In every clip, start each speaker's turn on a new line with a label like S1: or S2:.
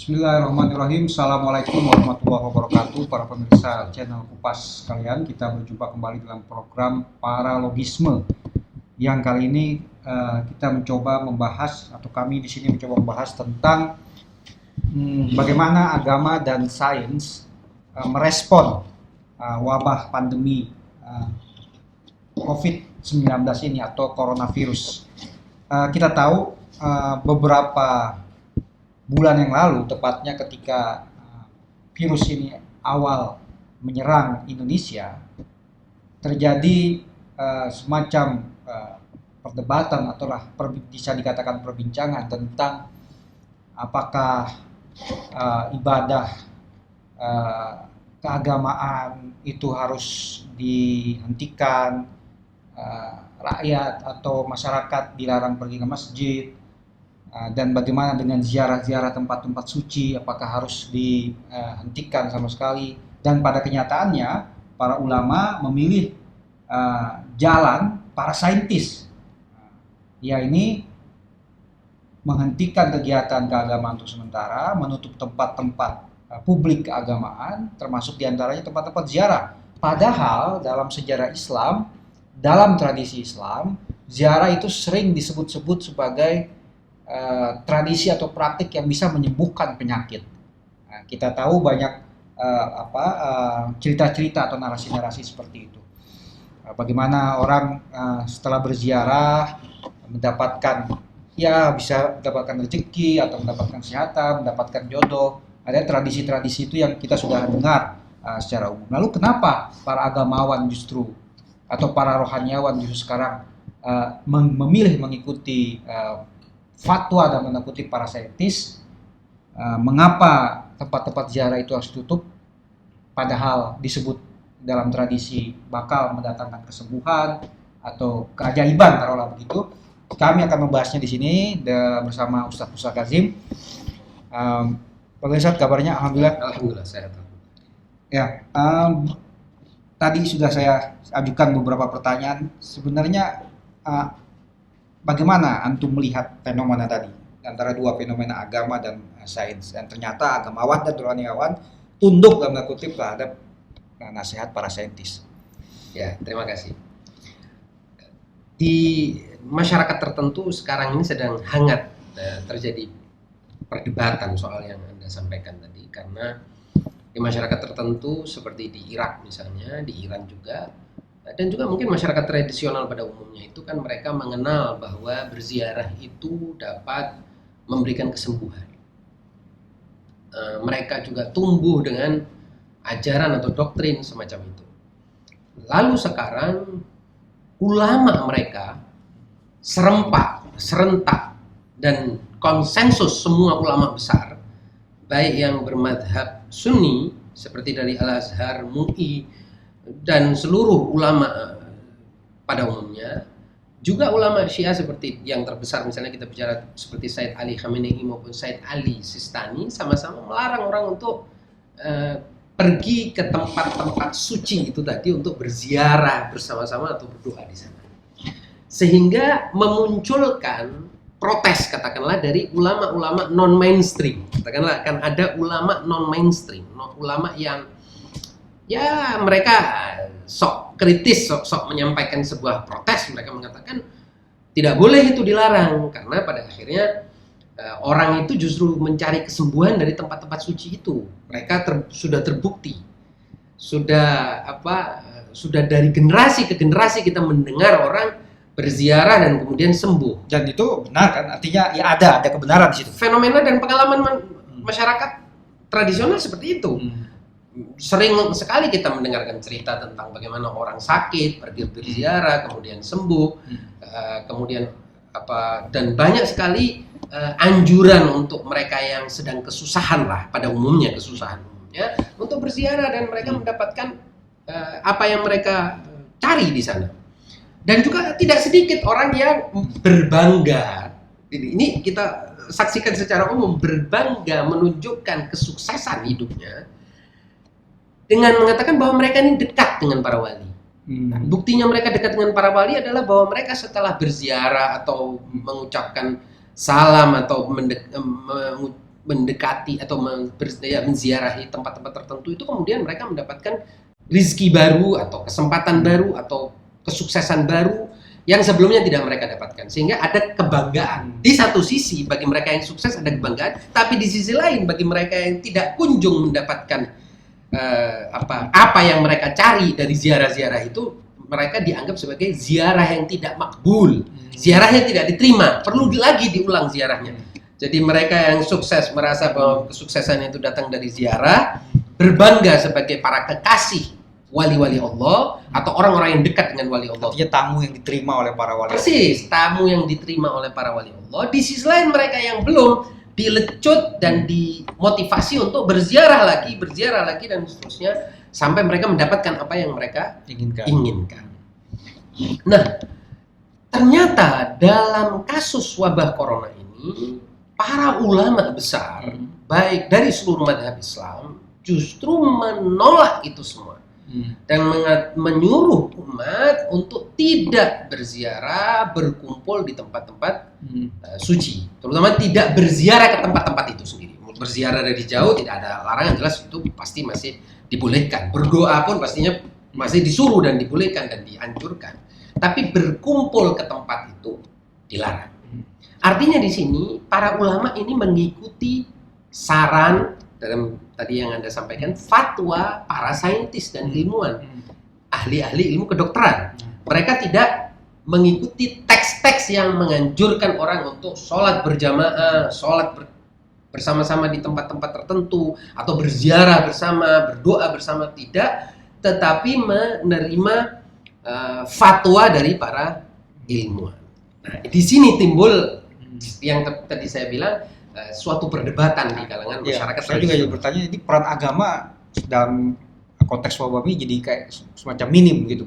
S1: Bismillahirrahmanirrahim. Assalamualaikum warahmatullahi wabarakatuh. Para pemirsa channel Kupas sekalian, kita berjumpa kembali dalam program Paralogisme. Yang kali ini kita mencoba membahas, atau kami di sini mencoba membahas tentang bagaimana agama dan sains merespon wabah pandemi COVID-19 ini atau coronavirus. Kita tahu beberapa bulan yang lalu, tepatnya ketika virus ini awal menyerang Indonesia, terjadi semacam perdebatan atau bisa dikatakan perbincangan tentang apakah ibadah keagamaan itu harus dihentikan, rakyat atau masyarakat dilarang pergi ke masjid, dan bagaimana dengan ziarah-ziarah tempat-tempat suci, apakah harus dihentikan sama sekali. Dan pada kenyataannya para ulama memilih jalan para saintis, yaitu menghentikan kegiatan keagamaan untuk sementara, menutup tempat-tempat publik keagamaan, termasuk diantaranya tempat-tempat ziarah. Padahal dalam sejarah Islam, dalam tradisi Islam, ziarah itu sering disebut-sebut sebagai tradisi atau praktik yang bisa menyembuhkan penyakit. Nah, kita tahu banyak cerita-cerita atau narasi-narasi seperti itu. Bagaimana orang setelah berziarah mendapatkan, bisa mendapatkan rezeki atau mendapatkan kesehatan, mendapatkan jodoh. Ada tradisi-tradisi itu yang kita sudah dengar secara umum. Lalu kenapa para agamawan justru atau para rohaniawan justru sekarang memilih mengikuti fatwa dan tanda kutip para saintis? Mengapa tempat-tempat ziarah itu harus tutup, padahal disebut dalam tradisi bakal mendatangkan kesembuhan atau keajaiban, taruhlah begitu. Kami akan membahasnya di sini bersama Ustadz Musa Kazim. Pak Ustadz, kabarnya?
S2: Alhamdulillah sehat.
S1: Ya, tadi sudah saya ajukan beberapa pertanyaan. Sebenarnya bagaimana antum melihat fenomena tadi antara dua fenomena agama dan sains, dan ternyata agamawan dan rohaniawan tunduk dalam kutip terhadap nasihat para saintis?
S2: Ya, terima kasih. Di masyarakat tertentu sekarang ini sedang hangat terjadi perdebatan soal yang Anda sampaikan tadi, karena di masyarakat tertentu seperti di Irak misalnya, di Iran juga, dan juga mungkin masyarakat tradisional pada umumnya itu kan mereka mengenal bahwa berziarah itu dapat memberikan kesembuhan. Mereka juga tumbuh dengan ajaran atau doktrin semacam itu. Lalu sekarang ulama mereka serentak dan konsensus semua ulama besar, baik yang bermadhab Sunni seperti dari Al-Azhar, MUI, dan seluruh ulama pada umumnya, juga ulama Syiah seperti yang terbesar, misalnya kita bicara seperti Said Ali Khamenei maupun Said Ali Sistani, sama-sama melarang orang untuk pergi ke tempat-tempat suci itu tadi untuk berziarah bersama-sama atau berdoa di sana. Sehingga memunculkan protes, katakanlah, dari ulama-ulama non-mainstream. Katakanlah akan ada ulama non-mainstream, ulama yang mereka sok kritis, sok menyampaikan sebuah protes. Mereka mengatakan tidak boleh itu dilarang, karena pada akhirnya orang itu justru mencari kesembuhan dari tempat-tempat suci itu. Mereka sudah terbukti, sudah dari generasi ke generasi kita mendengar orang berziarah dan kemudian sembuh.
S1: Dan itu benar kan? Artinya ya ada kebenaran di situ.
S2: Fenomena dan pengalaman masyarakat tradisional seperti itu. Sering sekali kita mendengarkan cerita tentang bagaimana orang sakit pergi berziarah kemudian sembuh, kemudian dan banyak sekali anjuran untuk mereka yang sedang kesusahan pada umumnya untuk berziarah, dan mereka mendapatkan apa yang mereka cari di sana. Dan juga tidak sedikit orang yang berbangga, ini kita saksikan secara umum, berbangga menunjukkan kesuksesan hidupnya dengan mengatakan bahwa mereka ini dekat dengan para wali. Nah, buktinya mereka dekat dengan para wali adalah bahwa mereka setelah berziarah atau mengucapkan salam atau mendekati atau menziarahi tempat-tempat tertentu itu kemudian mereka mendapatkan rizki baru atau kesempatan baru atau kesuksesan baru yang sebelumnya tidak mereka dapatkan, sehingga ada kebanggaan. Di satu sisi bagi mereka yang sukses ada kebanggaan, tapi di sisi lain bagi mereka yang tidak kunjung mendapatkan apa yang mereka cari dari ziarah-ziarah itu, mereka dianggap sebagai ziarah yang tidak makbul, ziarah yang tidak diterima, perlu lagi diulang ziarahnya. Jadi mereka yang sukses merasa bahwa kesuksesan itu datang dari ziarah, berbangga sebagai para kekasih wali-wali Allah atau orang-orang yang dekat dengan wali Allah.
S1: Artinya tamu yang diterima oleh para wali.
S2: Persis, tamu yang diterima oleh para wali Allah. Di sisi lain mereka yang belum dilecut dan dimotivasi untuk berziarah lagi dan seterusnya sampai mereka mendapatkan apa yang mereka inginkan. Nah, ternyata dalam kasus wabah corona ini para ulama besar baik dari seluruh madhab Islam justru menolak itu semua. Dan menyuruh umat untuk tidak berziarah, berkumpul di tempat-tempat suci, terutama tidak berziarah ke tempat-tempat itu sendiri. Berziarah dari jauh tidak ada larangan, jelas itu pasti masih dibolehkan. Berdoa pun pastinya masih disuruh dan dibolehkan dan dianjurkan. Tapi berkumpul ke tempat itu dilarang. Artinya di sini para ulama ini mengikuti saran dalam tadi yang Anda sampaikan, fatwa para saintis dan ilmuwan, ahli-ahli ilmu kedokteran. Mereka tidak mengikuti teks-teks yang menganjurkan orang untuk sholat berjamaah, sholat bersama-sama di tempat-tempat tertentu, atau berziarah bersama, berdoa bersama, tidak, tetapi menerima fatwa dari para ilmuwan. Nah, di sini timbul yang tadi saya bilang, suatu perdebatan di kalangan masyarakat.
S1: Saya juga jadi bertanya, jadi peran agama dalam konteks wabah ini jadi kayak semacam minim gitu.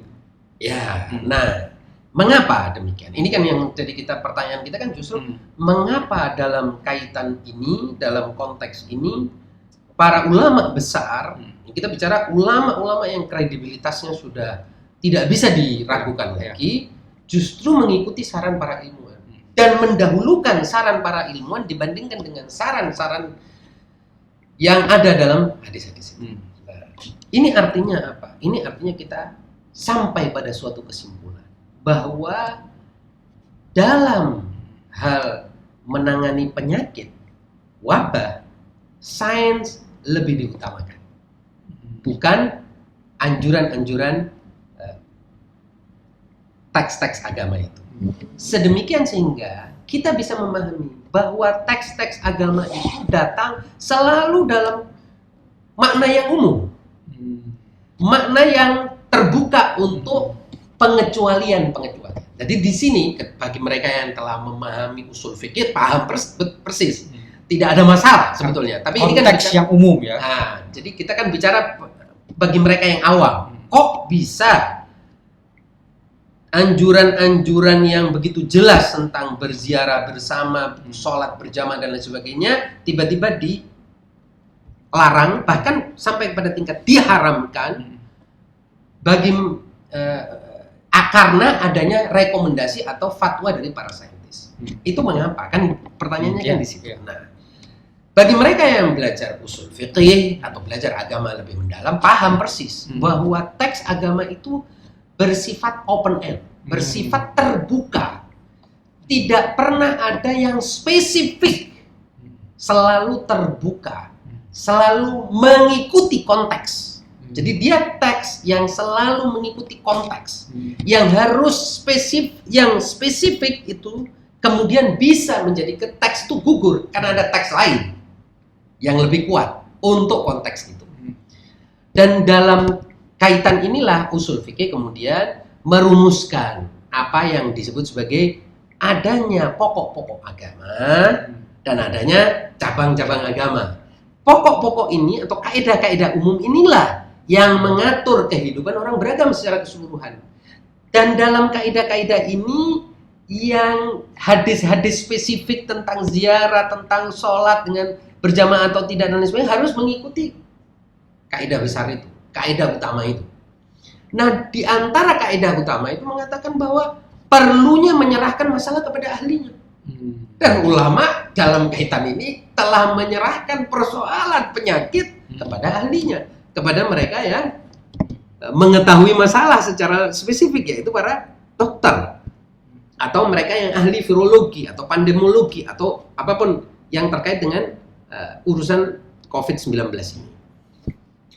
S2: Ya, nah, mengapa demikian? Ini kan yang jadi pertanyaan kita kan justru mengapa dalam kaitan ini, dalam konteks ini, para ulama besar, kita bicara ulama-ulama yang kredibilitasnya sudah tidak bisa diragukan lagi, justru mengikuti saran para ilmuwan. Dan mendahulukan saran para ilmuwan dibandingkan dengan saran-saran yang ada dalam hadis-hadis ini. Ini artinya apa? Ini artinya kita sampai pada suatu kesimpulan bahwa dalam hal menangani penyakit wabah, sains lebih diutamakan, bukan anjuran-anjuran teks-teks agama itu. Sedemikian sehingga kita bisa memahami bahwa teks-teks agama itu datang selalu dalam makna yang umum, makna yang terbuka untuk pengecualian. Jadi di sini bagi mereka yang telah memahami usul fikih paham persis, tidak ada masalah sebetulnya. Tapi
S1: konteks
S2: ini kan
S1: yang umum ya.
S2: Nah, jadi kita kan bicara bagi mereka yang awam, kok bisa anjuran-anjuran yang begitu jelas tentang berziarah bersama, sholat berjamaah dan lain sebagainya tiba-tiba dilarang, bahkan sampai pada tingkat diharamkan bagi karena adanya rekomendasi atau fatwa dari para saintis. Itu mengapa? Kan pertanyaannya kan di situ. Nah, bagi mereka yang belajar usul fikih atau belajar agama lebih mendalam, paham persis bahwa teks agama itu bersifat open end, bersifat terbuka. Tidak pernah ada yang spesifik. Selalu terbuka. Selalu mengikuti konteks. Jadi dia teks yang selalu mengikuti konteks. Yang harus spesifik itu kemudian bisa menjadi teks itu gugur karena ada teks lain yang lebih kuat untuk konteks itu. Dan dalam kaitan inilah usul fikih kemudian merumuskan apa yang disebut sebagai adanya pokok-pokok agama dan adanya cabang-cabang agama. Pokok-pokok ini atau kaidah-kaidah umum inilah yang mengatur kehidupan orang beragama secara keseluruhan. Dan dalam kaidah-kaidah ini yang hadis-hadis spesifik tentang ziarah, tentang sholat dengan berjamaah atau tidak dan lain sebagainya harus mengikuti kaidah besar itu, kaidah utama itu. Nah, di antara kaidah utama itu mengatakan bahwa perlunya menyerahkan masalah kepada ahlinya. Dan ulama dalam kaitan ini telah menyerahkan persoalan penyakit kepada ahlinya, kepada mereka yang mengetahui masalah secara spesifik, yaitu para dokter atau mereka yang ahli virologi atau pandemologi atau apapun yang terkait dengan urusan COVID-19 ini.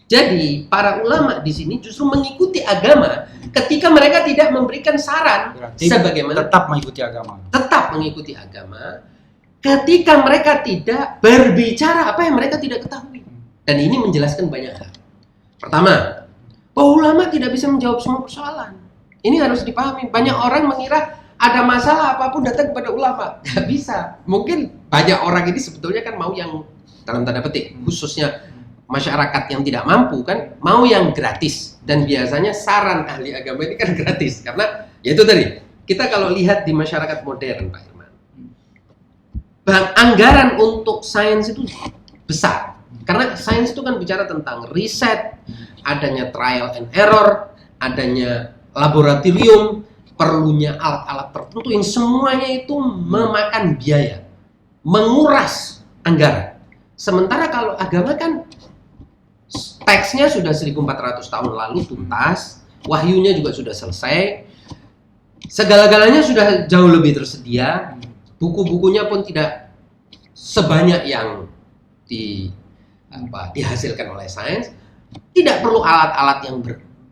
S2: Jadi para ulama di sini justru mengikuti agama ketika mereka tidak memberikan saran.
S1: Berarti
S2: sebagaimana
S1: tetap mengikuti agama.
S2: tetap mengikuti agama ketika mereka tidak berbicara apa yang mereka tidak ketahui. Dan ini menjelaskan banyak hal. Pertama, bahwa ulama tidak bisa menjawab semua persoalan. Ini harus dipahami. Banyak orang mengira ada masalah apapun datang kepada ulama. Nggak bisa. Mungkin banyak orang ini sebetulnya kan mau yang dalam tanda petik, khususnya masyarakat yang tidak mampu kan, mau yang gratis. Dan biasanya saran ahli agama ini kan gratis. Karena ya itu tadi, kita kalau lihat di masyarakat modern, Pak Irman, anggaran untuk sains itu besar. Karena sains itu kan bicara tentang riset, adanya trial and error, adanya laboratorium, perlunya alat-alat tertentu yang semuanya itu memakan biaya, menguras anggaran. Sementara kalau agama kan teksnya sudah 1400 tahun lalu tuntas, wahyunya juga sudah selesai, segala-galanya sudah jauh lebih tersedia, buku-bukunya pun tidak sebanyak yang dihasilkan oleh sains, tidak perlu alat-alat yang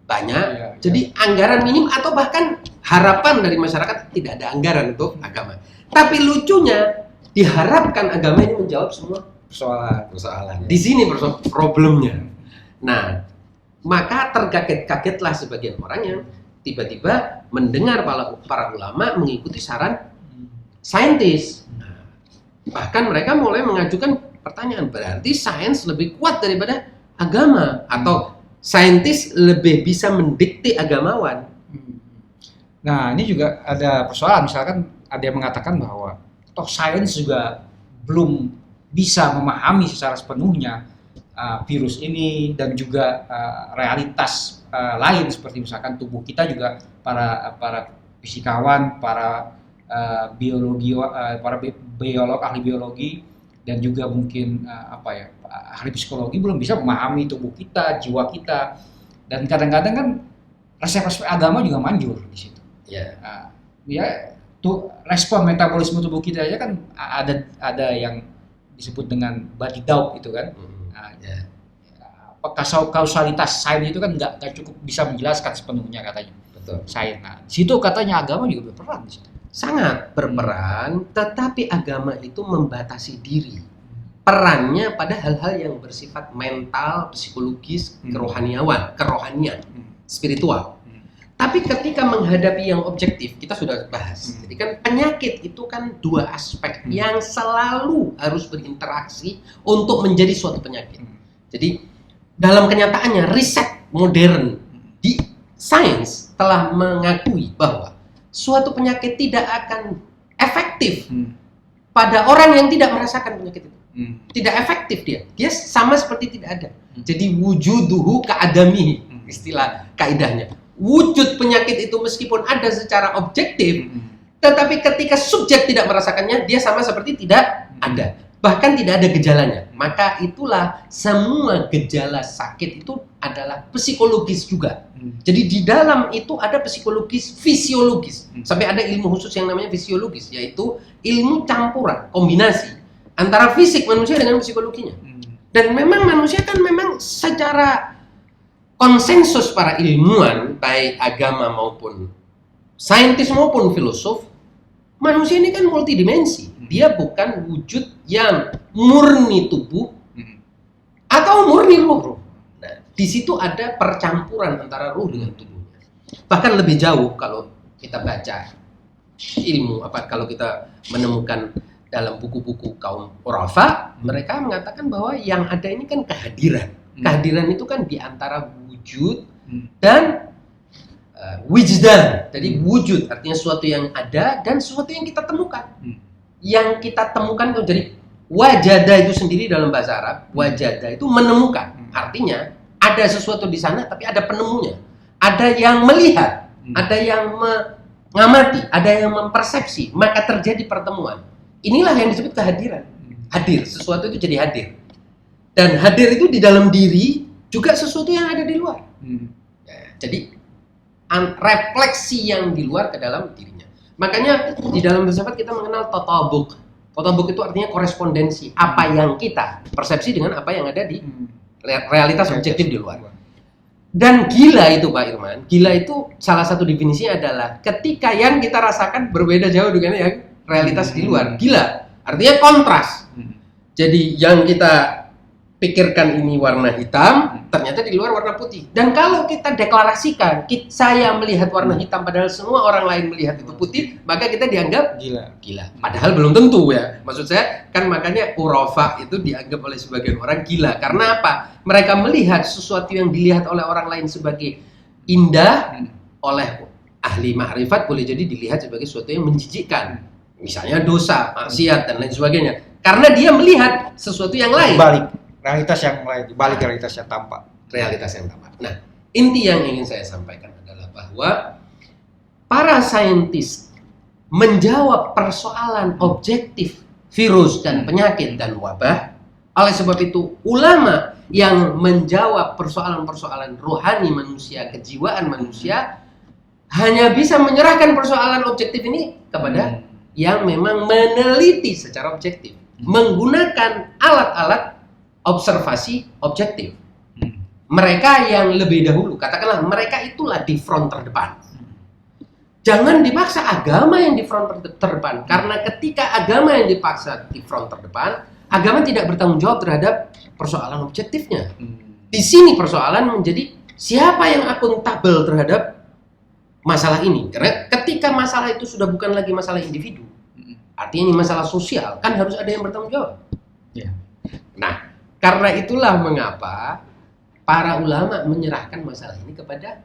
S2: banyak, jadi anggaran minim atau bahkan harapan dari masyarakat tidak ada anggaran untuk agama. Tapi lucunya diharapkan agama ini menjawab semua persoalan. Di sini problemnya. Nah, maka terkaget-kagetlah sebagian orang yang tiba-tiba mendengar para ulama mengikuti saran saintis. Bahkan mereka mulai mengajukan pertanyaan, berarti sains lebih kuat daripada agama atau saintis lebih bisa mendikte agamawan.
S1: Nah, ini juga ada persoalan. Misalkan ada yang mengatakan bahwa toh sains juga belum bisa memahami secara sepenuhnya virus ini dan juga realitas lain seperti misalkan tubuh kita juga, para fisikawan, para ahli biologi dan juga mungkin ahli psikologi belum bisa memahami tubuh kita, jiwa kita, dan kadang-kadang kan resep-resep agama juga manjur di situ. Respon metabolisme tubuh kita aja kan ada yang disebut dengan body doubt gitu kan. Kausalitas sains itu kan nggak cukup bisa menjelaskan sepenuhnya katanya.
S2: Betul.
S1: Sains. Nah, di situ katanya agama juga berperan di situ.
S2: Sangat berperan, tetapi agama itu membatasi diri. Perannya pada hal-hal yang bersifat mental, psikologis, kerohanian, spiritual. Tapi ketika menghadapi yang objektif, kita sudah bahas. Jadi kan penyakit itu kan dua aspek yang selalu harus berinteraksi untuk menjadi suatu penyakit. Jadi dalam kenyataannya riset modern di sains telah mengakui bahwa suatu penyakit tidak akan efektif pada orang yang tidak merasakan penyakit itu. Tidak efektif dia sama seperti tidak ada. Jadi wujuduhu ka'adamihi, istilah kaidahnya. Wujud penyakit itu meskipun ada secara objektif, tetapi ketika subjek tidak merasakannya, dia sama seperti tidak ada. Bahkan tidak ada gejalanya. Maka itulah semua gejala sakit itu adalah psikologis juga. Jadi di dalam itu ada psikologis, fisiologis. Sampai ada ilmu khusus yang namanya fisiologis, yaitu ilmu campuran, kombinasi antara fisik manusia dengan psikologinya. Dan memang manusia kan memang secara konsensus para ilmuwan, baik agama maupun saintis maupun filosof, manusia ini kan multidimensi. Dia bukan wujud yang murni tubuh atau murni ruh. Nah, di situ ada percampuran antara ruh dengan tubuhnya. Bahkan lebih jauh kalau kita baca ilmu, kalau kita menemukan dalam buku-buku kaum urafa, mereka mengatakan bahwa yang ada ini kan kehadiran. Kehadiran itu kan di antara wujud dan wijdan. Jadi wujud artinya sesuatu yang ada dan sesuatu yang kita temukan. Yang kita temukan itu jadi wajada itu sendiri dalam bahasa Arab, wajada itu menemukan. Artinya ada sesuatu di sana tapi ada penemunya. Ada yang melihat, ada yang mengamati, ada yang mempersepsi, maka terjadi pertemuan. inilah yang disebut kehadiran. Hadir, sesuatu itu jadi hadir. Dan hadir itu di dalam diri juga sesuatu yang ada di luar. Ya, jadi refleksi yang di luar ke dalam dirinya. Makanya di dalam filsafat kita mengenal tatabuk. Tatabuk itu artinya korespondensi. Apa yang kita persepsi dengan apa yang ada di realitas objektif di luar. Dan gila itu Pak Irman, gila itu salah satu definisinya adalah ketika yang kita rasakan berbeda jauh dengan yang realitas di luar. Gila, artinya kontras. Jadi yang kita pikirkan ini warna hitam, ternyata di luar warna putih. Dan kalau kita deklarasikan, saya melihat warna hitam padahal semua orang lain melihat itu putih, maka kita dianggap gila. Padahal belum tentu ya. Maksud saya, kan makanya urafa itu dianggap oleh sebagian orang gila. Karena apa? Mereka melihat sesuatu yang dilihat oleh orang lain sebagai indah, oleh ahli ma'rifat boleh jadi dilihat sebagai sesuatu yang menjijikkan. Misalnya dosa, maksiat, dan lain sebagainya. Karena dia melihat sesuatu yang lain.
S1: Realitas yang lain, dibalik realitas yang tampak.
S2: Realitas yang tampak. Nah, inti yang ingin saya sampaikan adalah bahwa para saintis menjawab persoalan objektif virus dan penyakit dan wabah. Oleh sebab itu, ulama yang menjawab persoalan-persoalan rohani manusia, kejiwaan manusia, hanya bisa menyerahkan persoalan objektif ini kepada yang memang meneliti secara objektif, menggunakan alat-alat observasi objektif. Mereka yang lebih dahulu, katakanlah mereka itulah di front terdepan. Jangan dipaksa agama yang di front terdepan, karena ketika agama yang dipaksa di front terdepan, agama tidak bertanggung jawab terhadap persoalan objektifnya. Di sini persoalan menjadi siapa yang akuntabel terhadap masalah ini. Karena ketika masalah itu sudah bukan lagi masalah individu, artinya ini masalah sosial, kan harus ada yang bertanggung jawab. Nah, karena itulah mengapa para ulama menyerahkan masalah ini kepada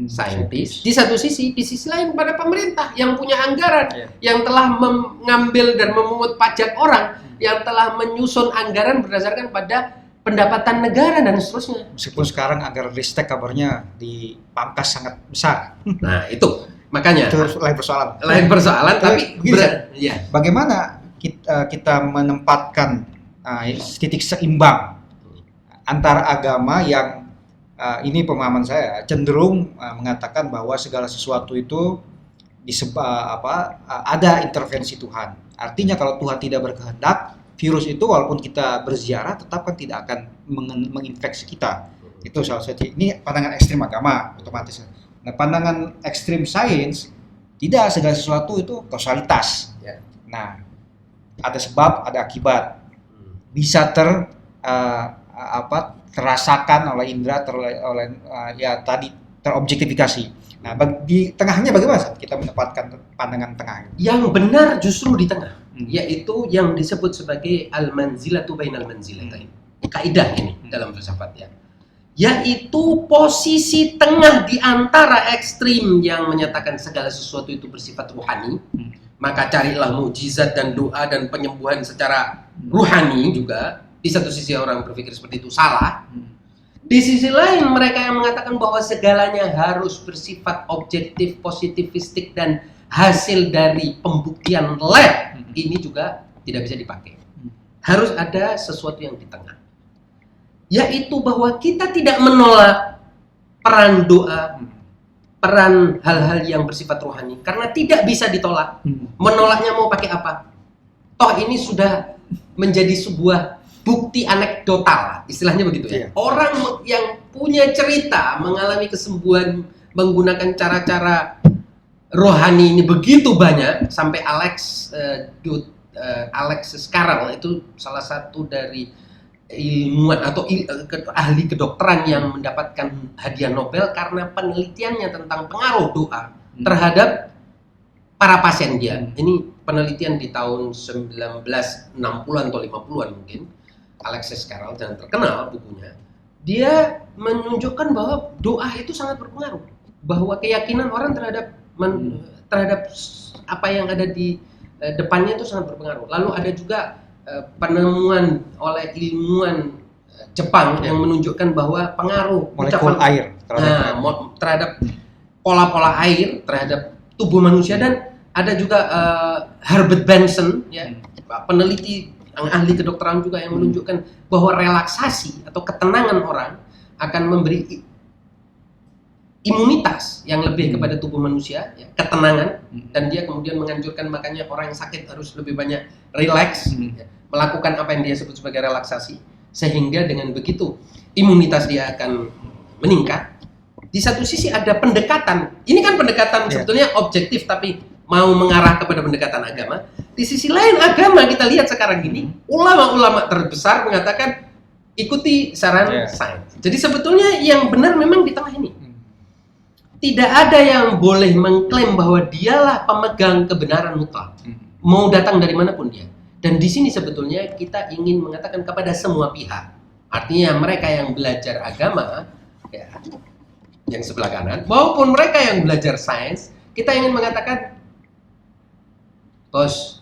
S2: saintis. Di satu sisi, di sisi lain pada pemerintah yang punya anggaran, yang telah mengambil dan memungut pajak orang, yang telah menyusun anggaran berdasarkan pada pendapatan negara dan seterusnya.
S1: Meskipun sekarang anggaran Ristek kabarnya dipangkas sangat besar.
S2: Nah, itu makanya
S1: itu lain persoalan.
S2: Lain persoalan, tapi
S1: bagaimana kita menempatkan titik seimbang antara agama yang ini pemahaman saya cenderung mengatakan bahwa segala sesuatu itu ada intervensi Tuhan. Artinya kalau Tuhan tidak berkehendak, virus itu walaupun kita berziarah tetap kan tidak akan menginfeksi kita. Itu salah satu. Ini pandangan ekstrim agama otomatis. Nah, pandangan ekstrim sains tidak segala sesuatu itu kausalitas. Nah, ada sebab, ada akibat. Bisa terasakan oleh indera, terobjektifikasi. Nah, di tengahnya bagaimana kita menempatkan pandangan tengah?
S2: Yang benar justru di tengah, yaitu yang disebut sebagai al-manzilatu bainal manzilatain. Kaidah ini dalam filsafat ya. Yaitu posisi tengah di antara ekstrim yang menyatakan segala sesuatu itu bersifat ruhani, maka carilah mukjizat dan doa dan penyembuhan secara ruhani juga. Di satu sisi orang berpikir seperti itu salah. Di sisi lain mereka yang mengatakan bahwa segalanya harus bersifat objektif, positivistik dan hasil dari pembuktian lab, ini juga tidak bisa dipakai. Harus ada sesuatu yang di tengah. Yaitu bahwa kita tidak menolak peran doa, peran hal-hal yang bersifat rohani, karena tidak bisa ditolak. Menolaknya mau pakai apa? Toh ini sudah menjadi sebuah bukti anekdotal, istilahnya begitu ya. Orang yang punya cerita mengalami kesembuhan menggunakan cara-cara rohani ini begitu banyak, sampai Alexis Carrel itu salah satu dari ilmuwan atau ahli kedokteran yang mendapatkan hadiah Nobel karena penelitiannya tentang pengaruh doa terhadap para pasien dia. Ini penelitian di tahun 1960-an atau 50-an mungkin. Alexis Carrel, dan terkenal bukunya. Dia menunjukkan bahwa doa itu sangat berpengaruh, bahwa keyakinan orang terhadap apa yang ada di depannya itu sangat berpengaruh. Lalu ada juga penemuan oleh ilmuwan Jepang yang menunjukkan bahwa pengaruh
S1: molekul air
S2: terhadap pola-pola air terhadap tubuh manusia, dan ada juga Herbert Benson, ya, peneliti ahli kedokteran juga yang menunjukkan bahwa relaksasi atau ketenangan orang akan memberi imunitas yang lebih kepada tubuh manusia, ya, ketenangan, dan dia kemudian menganjurkan makanya orang yang sakit harus lebih banyak relax, ya, melakukan apa yang dia sebut sebagai relaksasi, sehingga dengan begitu imunitas dia akan meningkat. Di satu sisi ada pendekatan, ini kan pendekatan sebetulnya objektif tapi mau mengarah kepada pendekatan agama. Di sisi lain agama kita lihat sekarang ini, ulama-ulama terbesar mengatakan ikuti saran sains. Jadi sebetulnya yang benar memang di tengah ini. Tidak ada yang boleh mengklaim bahwa dialah pemegang kebenaran mutlak. Mau datang dari manapun dia. Dan di sini sebetulnya kita ingin mengatakan kepada semua pihak. Artinya mereka yang belajar agama, ya, yang sebelah kanan, maupun mereka yang belajar sains, kita ingin mengatakan, bos,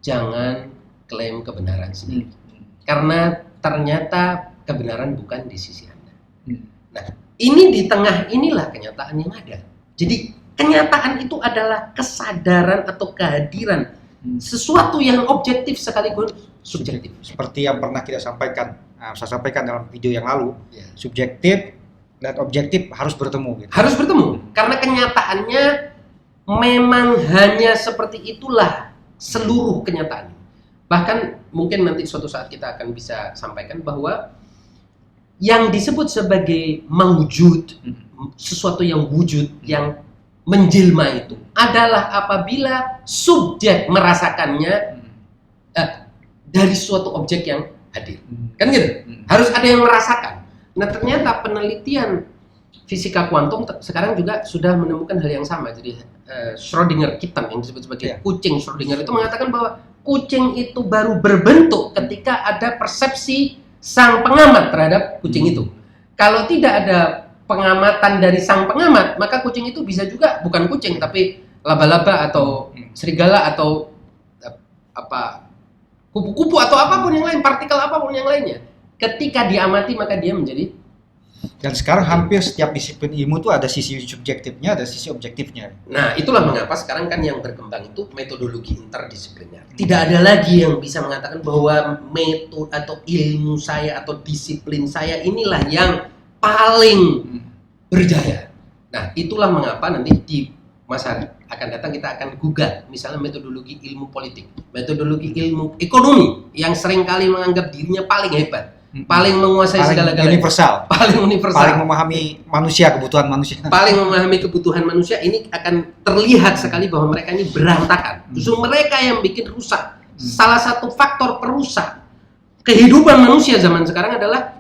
S2: jangan klaim kebenaran sendiri. Karena ternyata kebenaran bukan di sisi Anda. Nah, ini di tengah inilah kenyataan yang ada. Jadi kenyataan itu adalah kesadaran atau kehadiran sesuatu yang objektif sekaligus subjektif.
S1: Seperti yang pernah saya sampaikan dalam video yang lalu, subjektif dan objektif harus bertemu. Gitu.
S2: Harus bertemu, karena kenyataannya memang hanya seperti itulah seluruh kenyataan. Bahkan mungkin nanti suatu saat kita akan bisa sampaikan bahwa yang disebut sebagai mawjud, sesuatu yang wujud, yang menjelma itu adalah apabila subjek merasakannya dari suatu objek yang hadir. Kan gitu? Harus ada yang merasakan. Nah, ternyata penelitian fisika kuantum sekarang juga sudah menemukan hal yang sama. Jadi Schrödinger kitten yang disebut sebagai kucing Schrödinger itu mengatakan bahwa kucing itu baru berbentuk ketika ada persepsi sang pengamat terhadap kucing itu. Kalau tidak ada pengamatan dari sang pengamat, maka kucing itu bisa juga bukan kucing tapi laba-laba atau serigala atau apa kupu-kupu atau apapun yang lain, partikel apapun yang lainnya. Ketika diamati maka dia menjadi.
S1: Dan sekarang hampir setiap disiplin ilmu itu ada sisi subjektifnya, ada sisi objektifnya.
S2: Nah, itulah mengapa sekarang kan yang berkembang itu metodologi interdisipliner. Tidak ada lagi yang bisa mengatakan bahwa metode atau ilmu saya atau disiplin saya inilah yang paling berjaya. Nah, itulah mengapa nanti di masa akan datang kita akan gugat misalnya metodologi ilmu politik, metodologi ilmu ekonomi yang seringkali menganggap dirinya paling hebat. Paling menguasai segala-galanya, paling universal,
S1: paling memahami manusia, kebutuhan manusia,
S2: paling memahami kebutuhan manusia. Ini akan terlihat sekali bahwa mereka ini berantakan. Justru mereka yang bikin rusak. Salah satu faktor perusak kehidupan manusia zaman sekarang adalah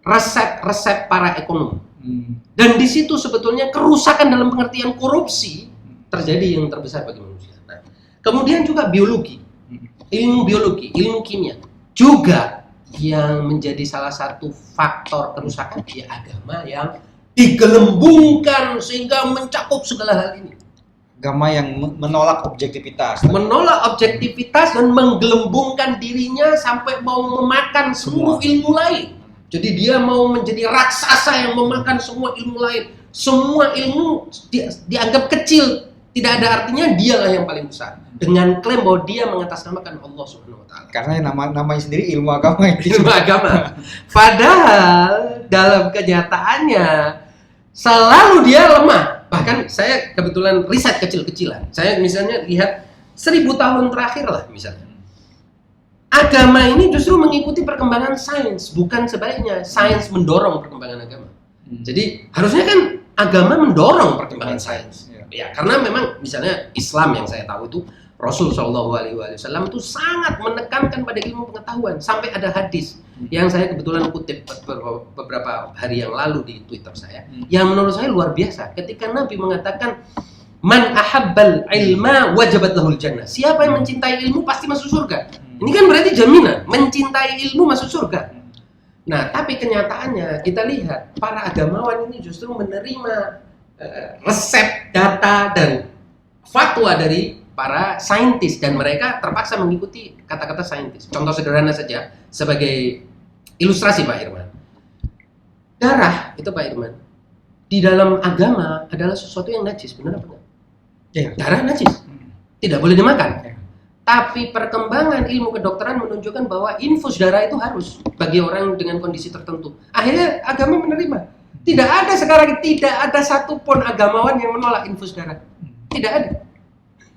S2: resep-resep para ekonom. Dan di situ sebetulnya kerusakan dalam pengertian korupsi terjadi yang terbesar bagi manusia. Nah, kemudian juga biologi, ilmu kimia juga yang menjadi salah satu faktor kerusakan dia agama yang digelembungkan sehingga mencakup segala hal ini.
S1: Agama yang menolak objektivitas.
S2: Menolak objektivitas dan menggelembungkan dirinya sampai mau memakan seluruh ilmu lain. Jadi dia mau menjadi raksasa yang memakan semua ilmu lain. Semua ilmu dianggap kecil, tidak ada artinya, dialah yang paling besar. Dengan klaim bahwa dia mengatasnamakan Allah Subhanahu wa taala.
S1: Karena namanya sendiri ilmu agama.
S2: Ilmu agama. Padahal dalam kenyataannya selalu dia lemah. Bahkan saya kebetulan riset kecil-kecilan. Saya misalnya lihat 1000 tahun terakhir lah misalnya. Agama ini justru mengikuti perkembangan sains, bukan sebaliknya. Sains mendorong perkembangan agama. Jadi harusnya kan agama mendorong perkembangan sains. Ya, karena memang misalnya Islam yang saya tahu itu Rasul Shallallahu Alaihi Wasallam itu sangat menekankan pada ilmu pengetahuan. Sampai ada hadis yang saya kebetulan kutip beberapa hari yang lalu di Twitter saya, yang menurut saya luar biasa. Ketika Nabi mengatakan, "Man ahabbal ilma wajabat lahul jannah." Siapa yang mencintai ilmu pasti masuk surga. Ini kan berarti jaminan mencintai ilmu masuk surga. Nah, tapi kenyataannya kita lihat para agamawan ini justru menerima resep, data dan fatwa dari para saintis dan mereka terpaksa mengikuti kata-kata saintis. Contoh sederhana saja sebagai ilustrasi Pak Irman. Darah itu Pak Irman di dalam agama adalah sesuatu yang najis, benar apa enggak?
S1: Ya.
S2: Darah najis. tidak boleh dimakan.
S1: Ya.
S2: Tapi perkembangan ilmu kedokteran menunjukkan bahwa infus darah itu harus bagi orang dengan kondisi tertentu. Akhirnya agama menerima. Tidak ada sekarang, tidak ada satupun agamawan yang menolak infus darah. Tidak ada.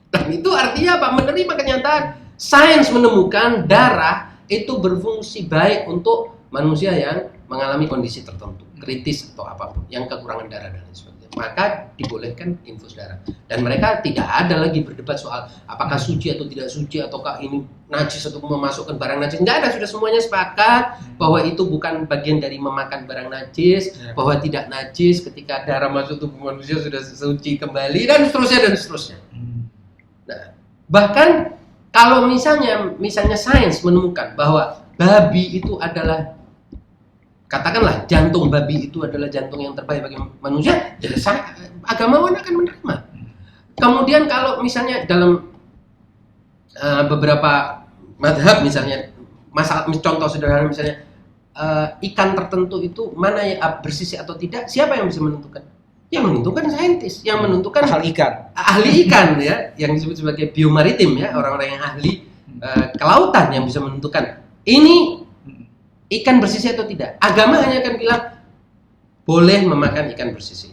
S2: Dan itu artinya apa? Menerima kenyataan sains menemukan darah itu berfungsi baik untuk manusia yang mengalami kondisi tertentu, kritis atau apapun, yang kekurangan darah dan lain sebagainya. Maka dibolehkan infus darah. Dan mereka tidak ada lagi berdebat soal apakah suci atau tidak suci, ataukah ini najis atau memasukkan barang najis. Nggak ada, sudah semuanya sepakat bahwa itu bukan bagian dari memakan barang najis, bahwa tidak najis ketika darah masuk tubuh manusia sudah suci kembali, dan seterusnya dan seterusnya. Nah, bahkan kalau misalnya sains menemukan bahwa babi itu adalah, katakanlah jantung babi itu adalah jantung yang terbaik bagi manusia, ya agamawan akan menerima. Kemudian kalau misalnya dalam beberapa madhab misalnya, contoh sederhana misalnya ikan tertentu itu mana yang bersisi atau tidak, siapa yang bisa menentukan? Yang menentukan saintis, yang menentukan ahli ikan ya, yang disebut sebagai biomaritim ya, orang-orang yang ahli kelautan yang bisa menentukan ini ikan bersisi atau tidak. Agama hanya akan bilang boleh memakan ikan bersisi.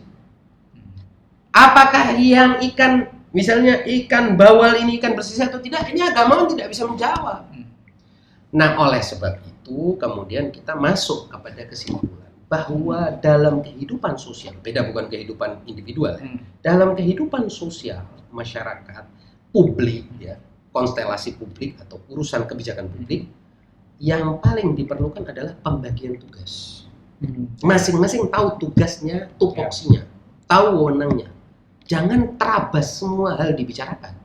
S2: Apakah yang ikan, misalnya ikan bawal ini ikan bersisi atau tidak, ini agama tidak bisa menjawab. Nah, oleh sebab itu kemudian kita masuk kepada kesimpulan bahwa dalam kehidupan sosial, beda bukan kehidupan individual, dalam kehidupan sosial masyarakat, publik ya, konstelasi publik atau urusan kebijakan publik, yang paling diperlukan adalah pembagian tugas. Masing-masing tahu tugasnya, tupoksinya, tahu wewenangnya. Jangan terabas semua hal dibicarakan.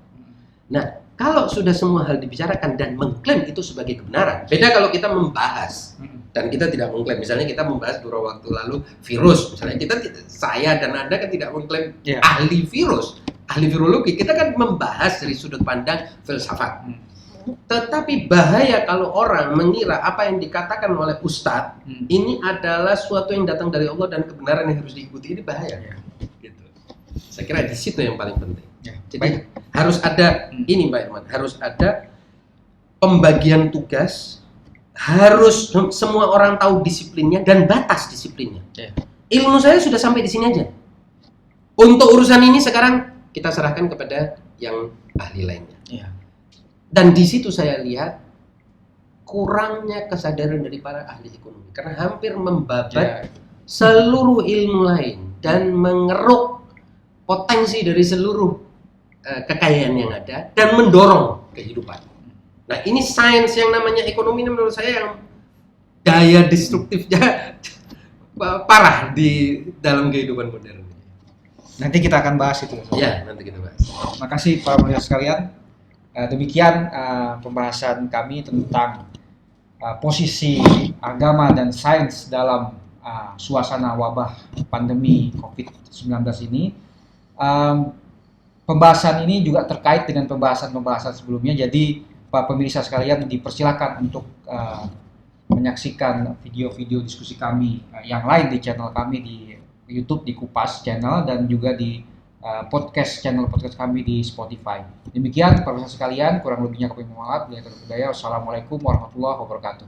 S2: Nah, kalau sudah semua hal dibicarakan dan mengklaim itu sebagai kebenaran, beda kalau kita membahas dan kita tidak mengklaim. Misalnya kita membahas beberapa waktu lalu virus, misalnya saya dan Anda kan tidak mengklaim ahli virus, ahli virologi. Kita kan membahas dari sudut pandang filsafat. Tetapi bahaya kalau orang mengira apa yang dikatakan oleh ustadz ini adalah suatu yang datang dari Allah dan kebenaran yang harus diikuti. Ini bahaya. Gitu. Saya kira di situ yang paling penting. Jadi harus ada ini Pak Irman, harus ada pembagian tugas, harus semua orang tahu disiplinnya dan batas disiplinnya. Ilmu saya sudah sampai di sini aja. Untuk urusan ini sekarang kita serahkan kepada yang ahli lainnya. Dan di situ saya lihat kurangnya kesadaran dari para ahli ekonomi, karena hampir membabat seluruh ilmu lain dan mengeruk potensi dari seluruh kekayaan yang ada dan mendorong kehidupan. Nah, ini sains yang namanya ekonomi ini menurut saya yang daya destruktifnya parah di dalam kehidupan modern.
S1: Nanti kita akan bahas itu.
S2: Ya, nanti kita bahas.
S1: Makasih para pemirsa sekalian. Demikian pembahasan kami tentang posisi agama dan sains dalam suasana wabah pandemi COVID-19 ini. Pembahasan ini juga terkait dengan pembahasan-pembahasan sebelumnya. Jadi Pak pemirsa sekalian dipersilakan untuk menyaksikan video-video diskusi kami yang lain di channel kami di YouTube di Kupas Channel dan juga di channel podcast kami di Spotify. Demikian Pak pemirsa sekalian, kurang lebihnya kami mohon maaf. Wassalamualaikum warahmatullahi wabarakatuh.